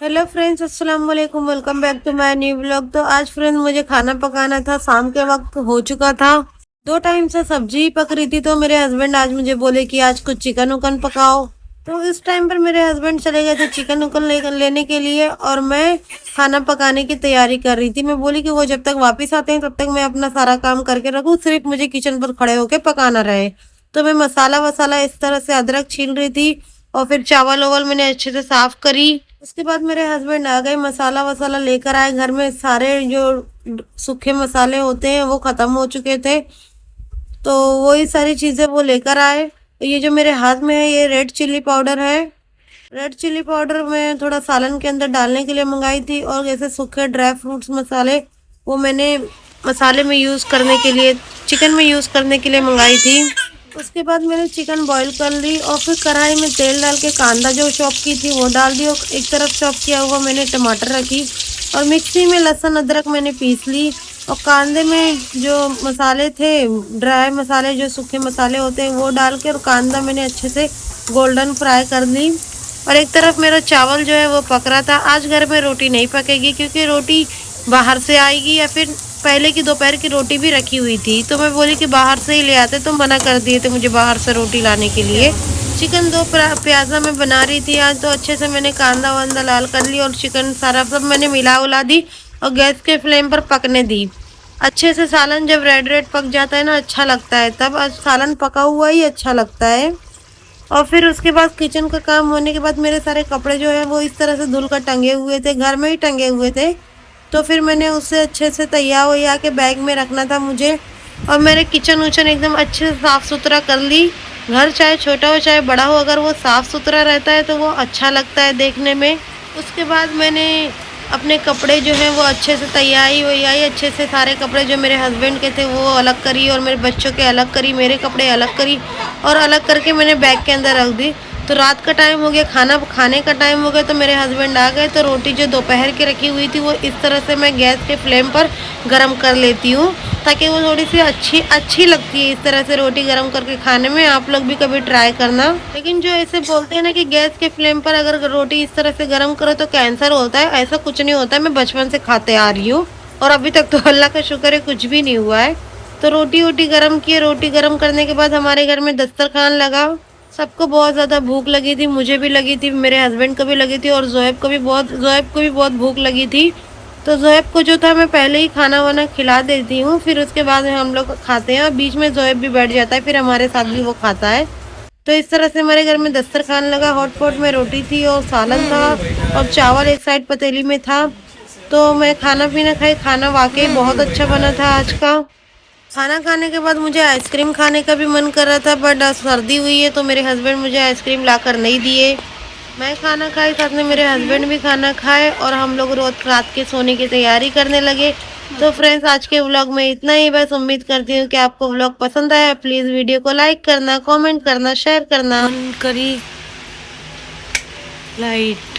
Hello friends, अस्सलाम वालेकुम। Welcome back to my new vlog. तो आज फ्रेंड्स मुझे खाना पकाना था। शाम के वक्त हो चुका था। 2 टाइम से सब्जी पक रही थी। तो मेरे हस्बैंड आज मुझे बोले कि आज कुछ चिकन उकन पकाओ। तो इस टाइम पर मेरे हस्बैंड चले गए थे चिकन उकन लेने के लिए, और मैं खाना पकाने की तैयारी कर रही थी। मैं बोली कि वो जब तक वापस आते हैं तब तक मैं अपना सारा काम करके रखूँ, सिर्फ मुझे किचन पर खड़े होकर पकाना रहे। तो मैं मसाला वसाला इस तरह से अदरक छील रही थी, और फिर चावल ओवल मैंने अच्छे से साफ करी। उसके बाद मेरे हस्बैंड आ गए, मसाला वसाला लेकर आए। घर में सारे जो सूखे मसाले होते हैं वो खत्म हो चुके थे, तो वही सारी चीजें वो लेकर आए। ये जो मेरे हाथ में है ये रेड चिल्ली पाउडर है। रेड चिल्ली पाउडर मैं थोड़ा सालन के अंदर डालने के लिए मंगाई थी, और जैसे सूखे ड्राई फ्रूट्स मसाले वो मैंने मसाले में यूज़ करने के लिए, चिकन में यूज़ करने के लिए मंगाई थी। उसके बाद मैंने चिकन बॉईल कर ली, और फिर कढ़ाई में तेल डाल के कांदा जो चॉप की थी वो डाल दी, और एक तरफ चॉप किया हुआ मैंने टमाटर रखी, और मिक्सी में लहसुन अदरक मैंने पीस ली। और कांदे में जो मसाले थे, ड्राई मसाले जो सूखे मसाले होते हैं वो डाल के, और कांदा मैंने अच्छे से गोल्डन फ्राई कर ली। और एक तरफ मेरा चावल जो है वो पक रहा था। आज घर में रोटी नहीं पकेगी, क्योंकि रोटी बाहर से आएगी, या फिर पहले की दोपहर की रोटी भी रखी हुई थी। तो मैं बोली कि बाहर से ही ले आते, तो मना कर दिए थे मुझे बाहर से रोटी लाने के लिए। चिकन दो प्याजा में बना रही थी आज, तो अच्छे से मैंने कांदा वांदा लाल कर ली, और चिकन सारा सब मैंने मिला उला दी, और गैस के फ्लेम पर पकने दी। अच्छे से सालन जब रेड रेड पक जाता है ना, अच्छा लगता है। तब सालन पका हुआ ही अच्छा लगता है। और फिर उसके बाद किचन का काम होने के बाद मेरे सारे कपड़े जो है वो इस तरह से धुल कर टंगे हुए थे, घर में ही टंगे हुए थे। तो फिर मैंने उससे अच्छे से तैयार वैया के बैग में रखना था मुझे। और मेरे किचन उचन एकदम अच्छे से साफ़ सुथरा कर ली। घर चाहे छोटा हो चाहे बड़ा हो, अगर वो साफ़ सुथरा रहता है तो वो अच्छा लगता है देखने में। उसके बाद मैंने अपने कपड़े जो हैं वो अच्छे से तैयारी वैयारी अच्छे से सारे कपड़े जो मेरे हस्बैंड के थे वो अलग करी, और मेरे बच्चों के अलग करी, मेरे कपड़े अलग करी, और अलग करके मैंने बैग के अंदर रख दी। तो रात का टाइम हो गया, खाना खाने का टाइम हो गया, तो मेरे हस्बैंड आ गए। तो रोटी जो दोपहर की रखी हुई थी वो इस तरह से मैं गैस के फ्लेम पर गरम कर लेती हूँ, ताकि वो थोड़ी सी अच्छी लगती है इस तरह से रोटी गरम करके खाने में। आप लोग भी कभी ट्राई करना। लेकिन जो ऐसे बोलते हैं ना कि गैस के फ्लेम पर अगर रोटी इस तरह से गरम करो तो कैंसर होता है, ऐसा कुछ नहीं होता है। मैं बचपन से खाते आ रही हूँ, और अभी तक तो अल्लाह का शुक्र है कुछ भी नहीं हुआ है। तो रोटी वोटी गरम की, रोटी गरम करने के बाद हमारे घर में दस्तरखान लगा। सबको बहुत ज़्यादा भूख लगी थी, मुझे भी लगी थी, मेरे हस्बैंड को भी लगी थी, और ज़ोएब को भी बहुत भूख लगी थी। तो ज़ोएब को जो था मैं पहले ही खाना वाना खिला देती हूँ, फिर उसके बाद हम लोग खाते हैं, और बीच में ज़ोएब भी बैठ जाता है, फिर हमारे साथ भी वो खाता है। तो इस तरह से हमारे घर में दस्तरखान लगा। हॉट पॉट में रोटी थी और सालन था, और चावल एक साइड पतीली में था। तो मैं खाना पीना खाई। खाना वाकई बहुत अच्छा बना था आज का। खाना खाने के बाद मुझे आइसक्रीम खाने का भी मन कर रहा था, बट सर्दी हुई है तो मेरे हस्बैंड मुझे आइसक्रीम लाकर नहीं दिए। मैं खाना खाई, साथ में मेरे हस्बैंड भी खाना खाए, और हम लोग रोज रात के सोने की तैयारी करने लगे। तो फ्रेंड्स, आज के व्लॉग में इतना ही। बस उम्मीद करती हूँ कि आपको व्लॉग पसंद आया। प्लीज़ वीडियो को लाइक करना, कमेंट करना, शेयर करना। करी लाइट।